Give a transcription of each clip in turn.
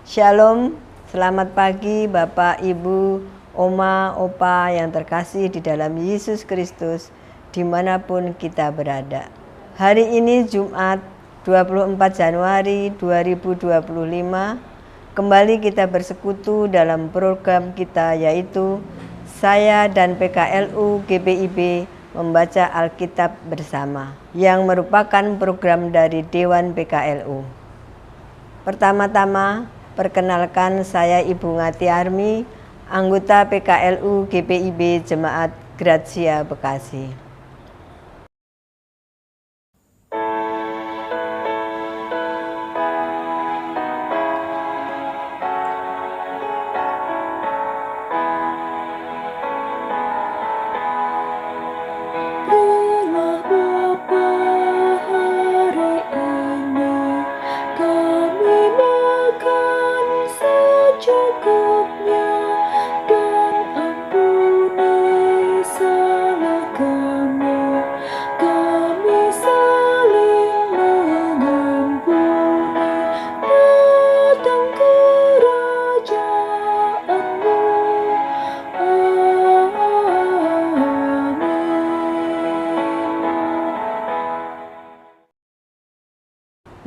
Shalom, selamat pagi Bapak, Ibu, Oma, Opa yang terkasih di dalam Yesus Kristus dimanapun kita berada. Hari ini Jumat 24 Januari 2025, kembali kita bersekutu dalam program kita yaitu saya dan PKLU GPIB membaca Alkitab bersama yang merupakan program dari Dewan PKLU. Pertama-tama, perkenalkan saya Ibu Ngati Armi, anggota PKLU GPIB Jemaat Grazia Bekasi.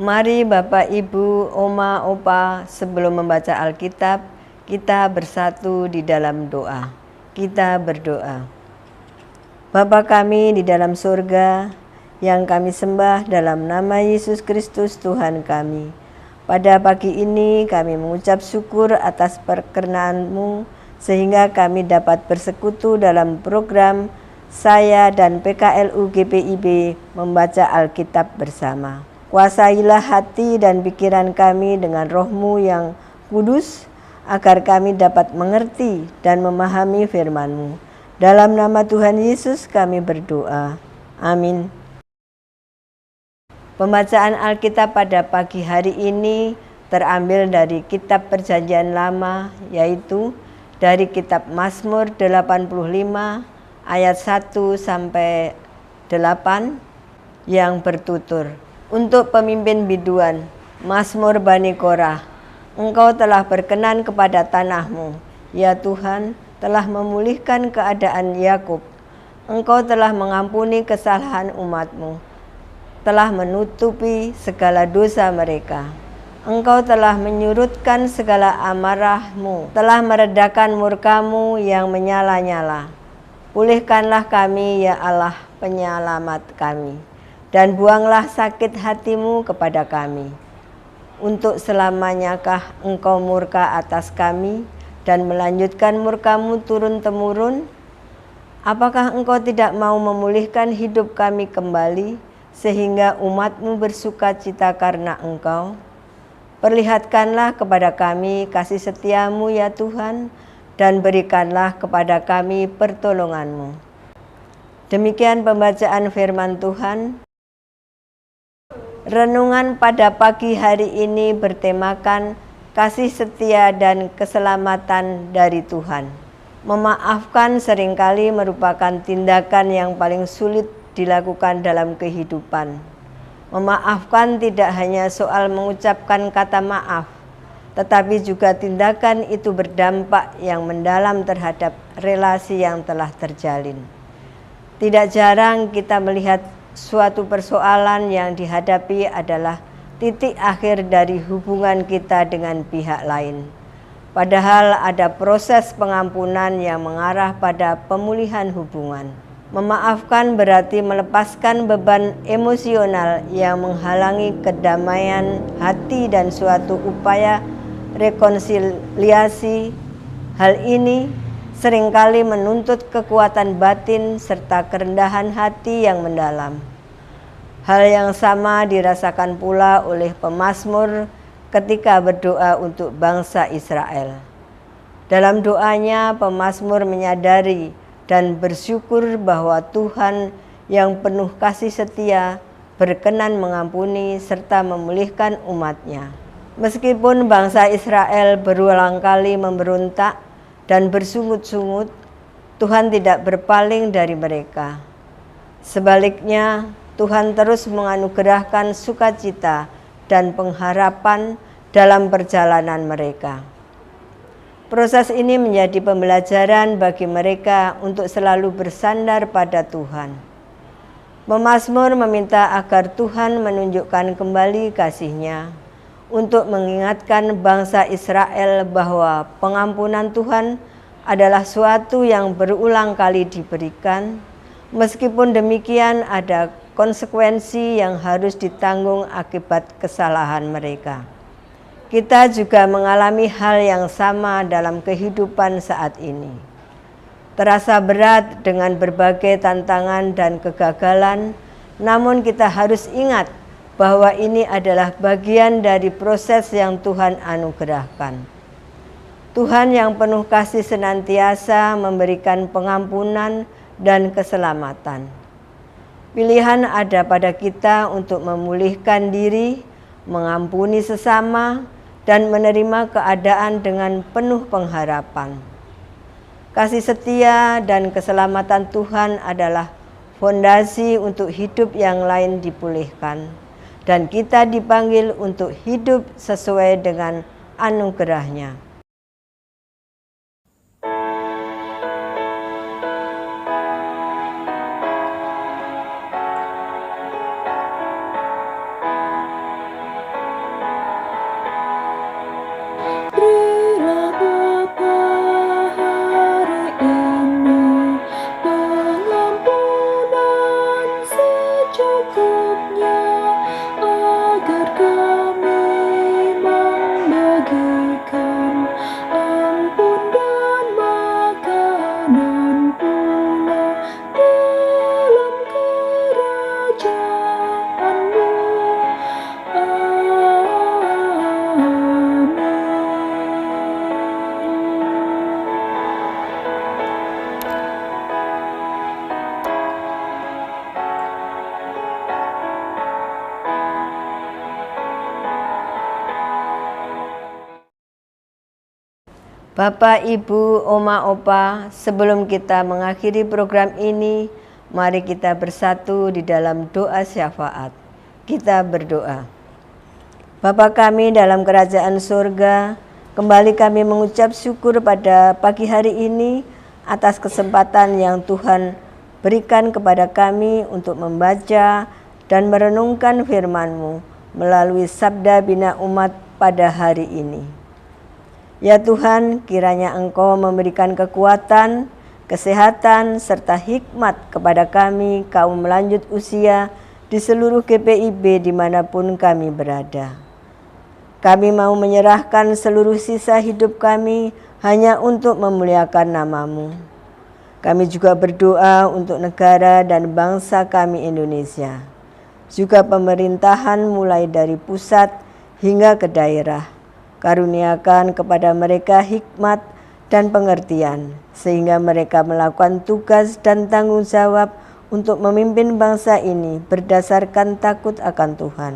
Mari Bapak, Ibu, Oma, Opa, sebelum membaca Alkitab, kita bersatu di dalam doa. Kita berdoa. Bapa kami di dalam surga, yang kami sembah dalam nama Yesus Kristus Tuhan kami. Pada pagi ini kami mengucap syukur atas perkenan-Mu, sehingga kami dapat bersekutu dalam program saya dan PKLU GPIB membaca Alkitab bersama. Kuasailah hati dan pikiran kami dengan Roh-Mu yang kudus, agar kami dapat mengerti dan memahami firman-Mu. Dalam nama Tuhan Yesus kami berdoa. Amin. Pembacaan Alkitab pada pagi hari ini terambil dari Kitab Perjanjian Lama, yaitu dari Kitab Mazmur 85 ayat 1 sampai 8 yang bertutur. Untuk pemimpin biduan, Mazmur Bani Korah, Engkau telah berkenan kepada tanah-Mu, ya Tuhan, telah memulihkan keadaan Yakub. Engkau telah mengampuni kesalahan umat-Mu, telah menutupi segala dosa mereka. Engkau telah menyurutkan segala amarah-Mu, telah meredakan murka-Mu yang menyala-nyala. Pulihkanlah kami, ya Allah, penyelamat kami. Dan buanglah sakit hati-Mu kepada kami. Untuk selamanyakah Engkau murka atas kami dan melanjutkan murka-Mu turun-temurun? Apakah Engkau tidak mau memulihkan hidup kami kembali, sehingga umat-Mu bersuka cita karena Engkau? Perlihatkanlah kepada kami kasih setia-Mu ya Tuhan, dan berikanlah kepada kami pertolongan-Mu. Demikian pembacaan firman Tuhan. Renungan pada pagi hari ini bertemakan kasih setia dan keselamatan dari Tuhan. Memaafkan seringkali merupakan tindakan yang paling sulit dilakukan dalam kehidupan. Memaafkan tidak hanya soal mengucapkan kata maaf, tetapi juga tindakan itu berdampak yang mendalam terhadap relasi yang telah terjalin. Tidak jarang kita melihat suatu persoalan yang dihadapi adalah titik akhir dari hubungan kita dengan pihak lain. Padahal ada proses pengampunan yang mengarah pada pemulihan hubungan. Memaafkan berarti melepaskan beban emosional yang menghalangi kedamaian hati dan suatu upaya rekonsiliasi. Hal ini seringkali menuntut kekuatan batin serta kerendahan hati yang mendalam. Hal yang sama dirasakan pula oleh pemazmur ketika berdoa untuk bangsa Israel. Dalam doanya, pemazmur menyadari dan bersyukur bahwa Tuhan yang penuh kasih setia berkenan mengampuni serta memulihkan umat-Nya. Meskipun bangsa Israel berulang kali memberontak dan bersungut-sungut, Tuhan tidak berpaling dari mereka. Sebaliknya, Tuhan terus menganugerahkan sukacita dan pengharapan dalam perjalanan mereka. Proses ini menjadi pembelajaran bagi mereka untuk selalu bersandar pada Tuhan. Pemazmur meminta agar Tuhan menunjukkan kembali kasih-Nya untuk mengingatkan bangsa Israel bahwa pengampunan Tuhan adalah suatu yang berulang kali diberikan. Meskipun demikian, ada konsekuensi yang harus ditanggung akibat kesalahan mereka. Kita juga mengalami hal yang sama dalam kehidupan saat ini. Terasa berat dengan berbagai tantangan dan kegagalan, namun kita harus ingat bahwa ini adalah bagian dari proses yang Tuhan anugerahkan. Tuhan yang penuh kasih senantiasa memberikan pengampunan dan keselamatan. Pilihan ada pada kita untuk memulihkan diri, mengampuni sesama, dan menerima keadaan dengan penuh pengharapan. Kasih setia dan keselamatan Tuhan adalah fondasi untuk hidup yang lain dipulihkan, dan kita dipanggil untuk hidup sesuai dengan anugerah-Nya. Bapak, Ibu, Oma, Opa, sebelum kita mengakhiri program ini, mari kita bersatu di dalam doa syafaat. Kita berdoa. Bapa kami dalam kerajaan surga, kembali kami mengucap syukur pada pagi hari ini atas kesempatan yang Tuhan berikan kepada kami untuk membaca dan merenungkan firman-Mu melalui Sabda Bina Umat pada hari ini. Ya Tuhan, kiranya Engkau memberikan kekuatan, kesehatan, serta hikmat kepada kami kaum lanjut usia di seluruh GPIB dimanapun kami berada. Kami mau menyerahkan seluruh sisa hidup kami hanya untuk memuliakan nama-Mu. Kami juga berdoa untuk negara dan bangsa kami Indonesia, juga pemerintahan mulai dari pusat hingga ke daerah. Karuniakan kepada mereka hikmat dan pengertian, sehingga mereka melakukan tugas dan tanggung jawab untuk memimpin bangsa ini berdasarkan takut akan Tuhan.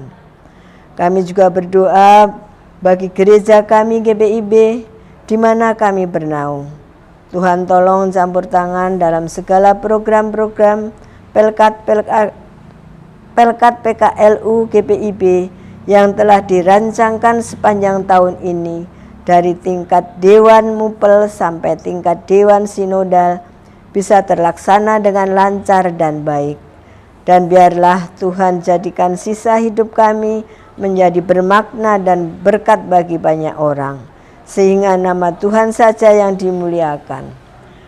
Kami juga berdoa bagi gereja kami GPIB di mana kami bernaung. Tuhan tolong campur tangan dalam segala program-program Pelkat PKLU GPIB yang telah dirancangkan sepanjang tahun ini, dari tingkat Dewan Mupel sampai tingkat Dewan Sinodal, bisa terlaksana dengan lancar dan baik. Dan biarlah Tuhan jadikan sisa hidup kami menjadi bermakna dan berkat bagi banyak orang, sehingga nama Tuhan saja yang dimuliakan.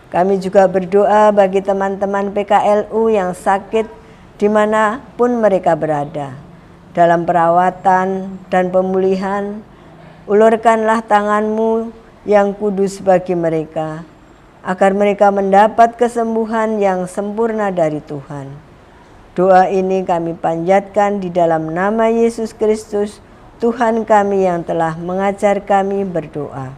Kami juga berdoa bagi teman-teman PKLU yang sakit dimanapun mereka berada. Dalam perawatan dan pemulihan, ulurkanlah tangan-Mu yang kudus bagi mereka, agar mereka mendapat kesembuhan yang sempurna dari Tuhan. Doa ini kami panjatkan di dalam nama Yesus Kristus, Tuhan kami yang telah mengajar kami berdoa.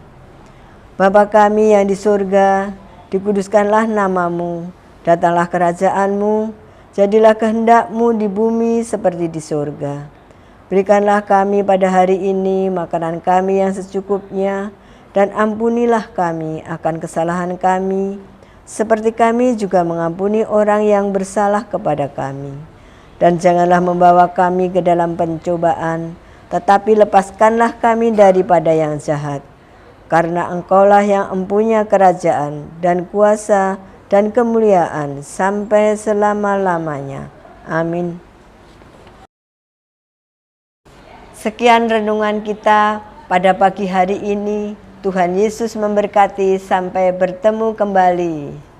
Bapa kami yang di surga, dikuduskanlah nama-Mu, datanglah kerajaan-Mu, jadilah kehendak-Mu di bumi seperti di surga. Berikanlah kami pada hari ini makanan kami yang secukupnya, dan ampunilah kami akan kesalahan kami, seperti kami juga mengampuni orang yang bersalah kepada kami. Dan janganlah membawa kami ke dalam pencobaan, tetapi lepaskanlah kami daripada yang jahat. Karena Engkaulah yang empunya kerajaan dan kuasa dan kemuliaan sampai selama-lamanya. Amin. Sekian renungan kita pada pagi hari ini. Tuhan Yesus memberkati, sampai bertemu kembali.